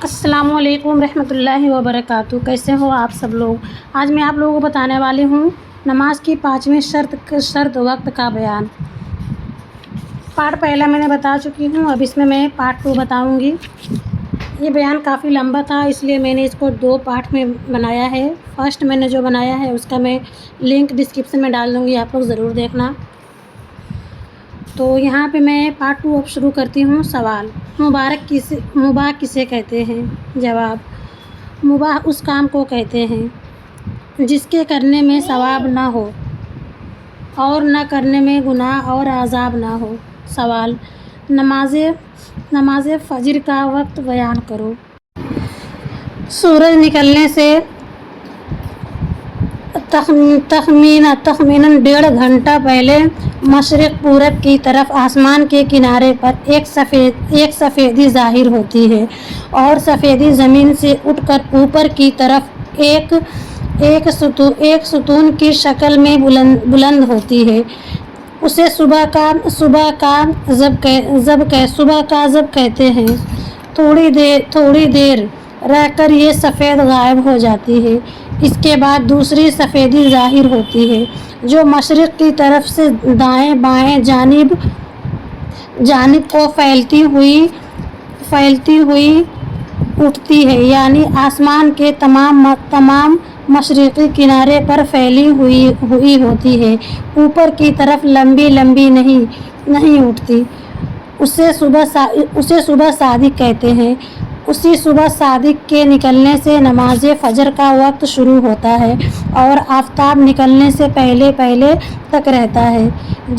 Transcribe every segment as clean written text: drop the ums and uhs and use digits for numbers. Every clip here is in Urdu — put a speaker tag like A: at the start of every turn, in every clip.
A: السلام علیکم رحمۃ اللہ وبرکاتہ۔ کیسے ہو آپ سب لوگ؟ آج میں آپ لوگوں کو بتانے والی ہوں نماز کی 5ویں شرط وقت کا بیان۔ پارٹ پہلا میں نے بتا چکی ہوں، اب اس میں پارٹ 2 بتاؤں گی۔ یہ بیان کافی لمبا تھا، اس لیے میں نے اس کو 2 پارٹ میں بنایا ہے۔ فرسٹ میں نے جو بنایا ہے اس کا میں لنک ڈسکرپشن میں ڈال دوں گی، آپ لوگ ضرور دیکھنا۔ تو یہاں پہ میں پارٹ 2 اب شروع کرتی ہوں۔ سوال: مباح کسے کہتے ہیں؟ جواب: مباح اس کام کو کہتے ہیں جس کے کرنے میں ثواب نہ ہو اور نہ کرنے میں گناہ اور عذاب نہ ہو۔ سوال: نماز فجر کا وقت بیان کرو۔ سورج نکلنے سے تخمیناً 1.5 گھنٹہ پہلے مشرق پورب کی طرف آسمان کے کنارے پر ایک سفیدی ظاہر ہوتی ہے، اور سفیدی زمین سے اٹھ کر اوپر کی طرف ایک ستون کی شکل میں بلند ہوتی ہے۔ اسے صبح کا ضب کہتے ہیں۔ تھوڑی دیر رہ کر یہ سفید غائب ہو جاتی ہے۔ اس کے بعد دوسری سفیدی ظاہر ہوتی ہے، جو مشرق کی طرف سے دائیں بائیں جانب کو پھیلتی ہوئی اٹھتی ہے، یعنی آسمان کے تمام مشرقی کنارے پر پھیلی ہوئی ہوتی ہے، اوپر کی طرف لمبی نہیں اٹھتی۔ اسے صبح صادق کہتے ہیں۔ اسی صبح صادق کے نکلنے سے نماز فجر کا وقت شروع ہوتا ہے اور آفتاب نکلنے سے پہلے تک رہتا ہے۔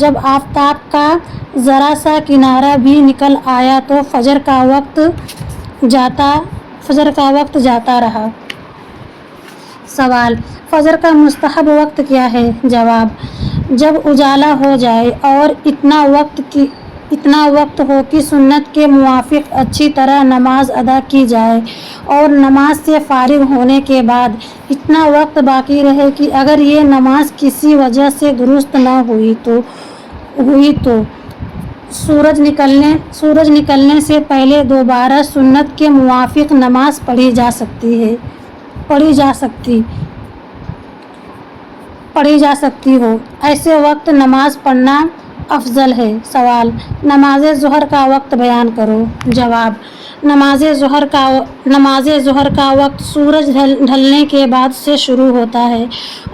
A: جب آفتاب کا ذرا سا کنارہ بھی نکل آیا تو فجر کا وقت جاتا رہا۔ سوال: فجر کا مستحب وقت کیا ہے؟ جواب: جب اجالا ہو جائے اور اتنا وقت ہو کہ سنت کے موافق اچھی طرح نماز ادا کی جائے، اور نماز سے فارغ ہونے کے بعد اتنا وقت باقی رہے کہ اگر یہ نماز کسی وجہ سے درست نہ ہوئی تو سورج نکلنے سے پہلے دوبارہ سنت کے موافق نماز پڑھی جا سکتی ہو۔ ایسے وقت نماز پڑھنا افضل ہے۔ سوال: نماز ظہر کا وقت بیان کرو۔ جواب: نماز ظہر کا وقت سورج ڈھلنے کے بعد سے شروع ہوتا ہے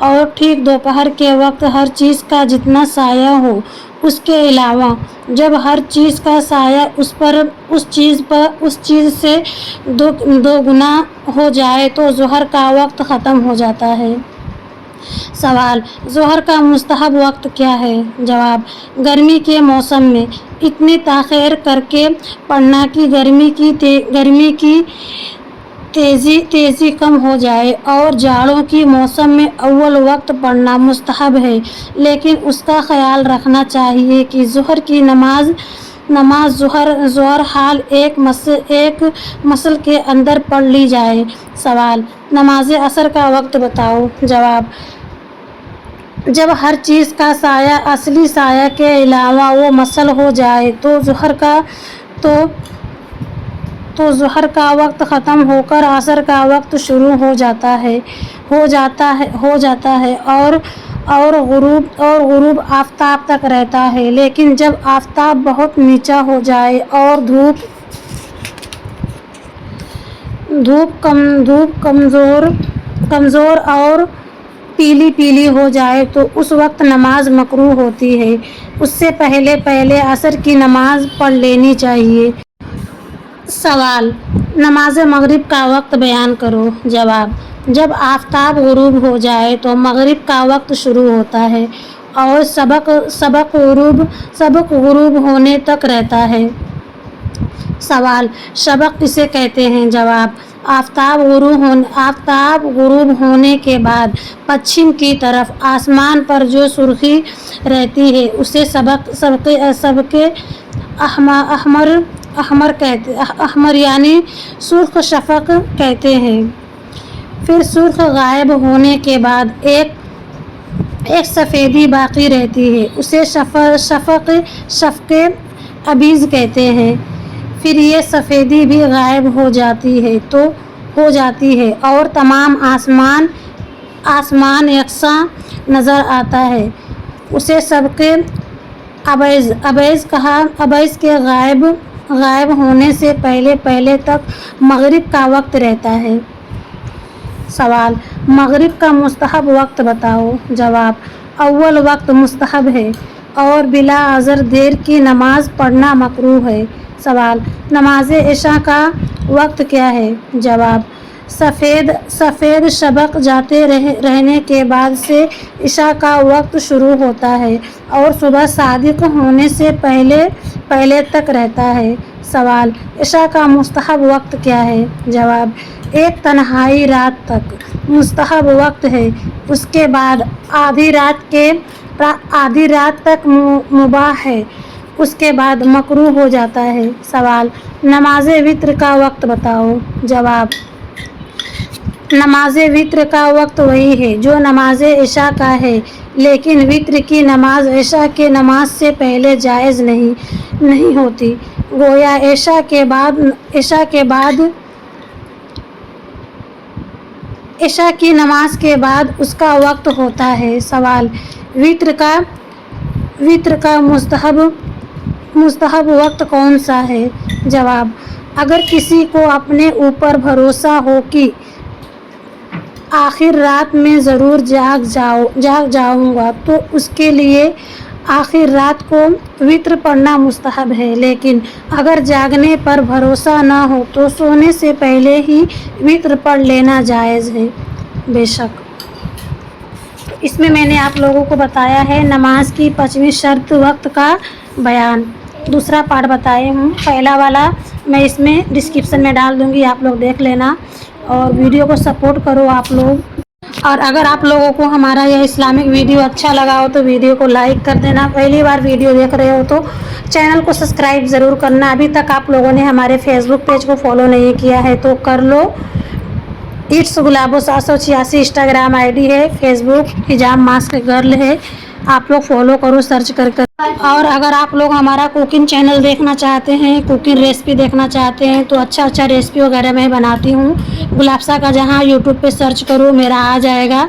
A: اور ٹھیک دوپہر کے وقت ہر چیز کا جتنا سایہ ہو، اس کے علاوہ جب ہر چیز کا سایہ اس چیز سے دو گنا ہو جائے تو ظہر کا وقت ختم ہو جاتا ہے۔ سوال: ظہر کا مستحب وقت کیا ہے؟ جواب: گرمی کے موسم میں اتنی تاخیر کر کے پڑھنا کہ گرمی کی تیزی کم ہو جائے، اور جاڑوں کے موسم میں اول وقت پڑھنا مستحب ہے، لیکن اس کا خیال رکھنا چاہیے کہ ظہر کی نماز ظہر حال ایک مسل کے اندر پڑھ لی جائے۔ سوال: نماز عصر کا وقت بتاؤ۔ جواب: جب ہر چیز کا سایہ اصلی سایہ کے علاوہ وہ مسل ہو جائے تو ظہر کا وقت ختم ہو کر عصر کا وقت شروع ہو جاتا ہے اور غروب آفتاب تک رہتا ہے، لیکن جب آفتاب بہت نیچا ہو جائے اور دھوپ کمزور اور پیلی ہو جائے تو اس وقت نماز مکروہ ہوتی ہے۔ اس سے پہلے عصر کی نماز پڑھ لینی چاہیے۔ سوال: نماز مغرب کا وقت بیان کرو۔ جواب: جب آفتاب غروب ہو جائے تو مغرب کا وقت شروع ہوتا ہے اور سبق غروب ہونے تک رہتا ہے۔ سوال: شفق کسے کہتے ہیں؟ جواب: آفتاب غروب ہونے کے بعد پچھم کی طرف آسمان پر جو سرخی رہتی ہے اسے سبق احمر یعنی سرخ شفق کہتے ہیں۔ پھر سرخ غائب ہونے کے بعد ایک سفیدی باقی رہتی ہے، اسے شفق ابیض کہتے ہیں۔ پھر یہ سفیدی بھی غائب ہو جاتی ہے اور تمام آسمان یکساں نظر آتا ہے۔ اسے سبق ابیض کے غائب ہونے سے پہلے تک مغرب کا وقت رہتا ہے۔ سوال: مغرب کا مستحب وقت بتاؤ۔ جواب: اول وقت مستحب ہے اور بلا عذر دیر کی نماز پڑھنا مکروہ ہے۔ سوال: نماز عشاء کا وقت کیا ہے؟ جواب: سفید شبق جاتے رہنے کے بعد سے عشاء کا وقت شروع ہوتا ہے اور صبح صادق ہونے سے پہلے تک رہتا ہے۔ سوال: عشاء کا مستحب وقت کیا ہے؟ جواب: ایک تہائی رات تک مستحب وقت ہے، اس کے بعد آدھی رات تک مباح ہے، اس کے بعد مکروہ ہو جاتا ہے۔ سوال: نماز وتر کا وقت بتاؤ۔ جواب: نماز وتر کا وقت وہی ہے جو نماز عشاء کا ہے، لیکن وتر کی نماز عشاء کی نماز سے پہلے جائز نہیں ہوتی، گویا عشاء کی نماز کے بعد اس کا وقت ہوتا ہے۔ سوال: وتر کا مستحب وقت کون سا ہے؟ جواب: اگر کسی کو اپنے اوپر بھروسہ ہو کہ آخر رات میں ضرور جاگ جاؤں گا تو اس کے لیے آخر رات کو وتر پڑھنا مستحب ہے، لیکن اگر جاگنے پر بھروسہ نہ ہو تو سونے سے پہلے ہی وتر پڑھ لینا جائز ہے۔ بے شک اس میں نے آپ لوگوں کو بتایا ہے نماز کی 5ویں شرط وقت کا بیان۔ دوسرا پارٹ بتائی ہوں، پہلا والا میں اس میں ڈسکرپشن میں ڈال دوں گی، آپ لوگ دیکھ لینا اور ویڈیو کو سپورٹ کرو آپ لوگ۔ اور اگر آپ لوگوں کو ہمارا یہ اسلامک ویڈیو اچھا لگا ہو تو ویڈیو کو لائک کر دینا، پہلی بار ویڈیو دیکھ رہے ہو تو چینل کو سبسکرائب ضرور کرنا۔ ابھی تک آپ لوگوں نے ہمارے فیس بک پیج کو فالو نہیں کیا ہے تو کر لو۔ It's Gulabo 786 Instagram I D ہے، فیس بک حجاب ماسک گرل ہے، آپ لوگ فالو کرو سرچ کر۔ اور اگر آپ لوگ ہمارا کوکنگ چینل دیکھنا چاہتے ہیں، کوکنگ ریسپی دیکھنا چاہتے ہیں تو اچھا ریسپی وغیرہ میں بناتی ہوں، گلابسا کا جہاں یوٹیوب پہ سرچ کرو میرا آ جائے گا،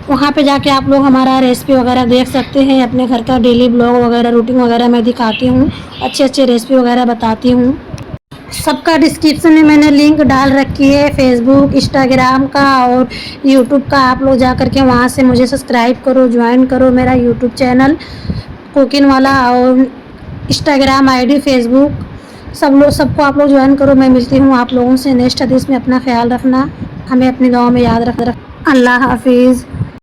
A: وہاں پہ جا کے آپ لوگ ہمارا ریسپی وغیرہ دیکھ سکتے ہیں۔ اپنے گھر کا ڈیلی بلاگ وغیرہ روٹین وغیرہ میں دکھاتی ہوں، اچھے ریسپی وغیرہ بتاتی ہوں۔ سب کا ڈسکرپشن میں نے لنک ڈال رکھی ہے، فیس بک، انسٹاگرام کا اور یوٹیوب کا، آپ لوگ جا کر کے وہاں سے مجھے سبسکرائب کرو، جوائن کرو میرا یوٹیوب چینل کوکنگ والا، اور انسٹاگرام آئی ڈی، فیس بک، سب کو آپ لوگ جوائن کرو۔ میں ملتی ہوں آپ لوگوں سے نیکسٹ حدیث میں، اپنا خیال رکھنا، ہمیں اپنی دعاؤں میں یاد رکھنا۔ اللہ حافظ۔